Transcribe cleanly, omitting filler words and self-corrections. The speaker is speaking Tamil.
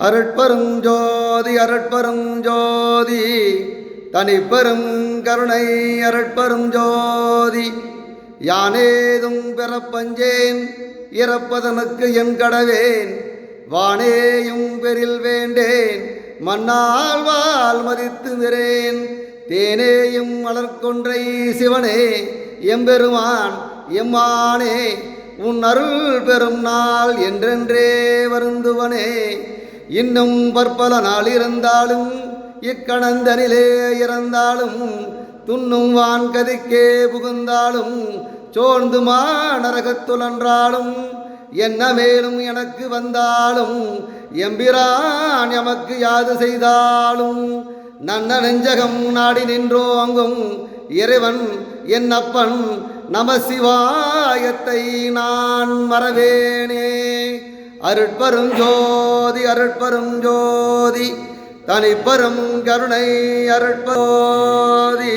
அருட்பெரும் ஜோதி அருட்பெரும் ஜோதி தனிப்பெரும் கருணை அருட்பெரும் ஜோதி. யானேதும் பிறப்பஞ்சேன் இறப்பதனுக்கு என் கடவேன், வானேயும் பெரில் வேண்டேன் மண்ணால் வால் மதித்து நிறேன். தேனேயும் மலர்கொன்றை சிவனே எம்பெருமான் எம்மானே, உன் அருள் பெறும் நாள் என்றென்றே வருந்துவனே. இன்னும் பற்பல நாள் இருந்தாலும் இக்கணந்தனிலே இறந்தாலும், துண்ணும் வான்கதிக்கே புகுந்தாலும் சோர்ந்துமா நரகத்துழன்றாலும், என்ன மேலும் எனக்கு வந்தாலும் எம்பிரான் எமக்கு யாது செய்தாலும், நன்ன நெஞ்சகம் நாடி நின்றோங்கும் இறைவன் என் அப்பன் நம சிவாயத்தை நான் மறவேனே. அருட்பெரும் ஜோதி அருட்பெரும் ஜோதி தனிப்பெரும் கருணை அருட்பெரும் ஜோதி.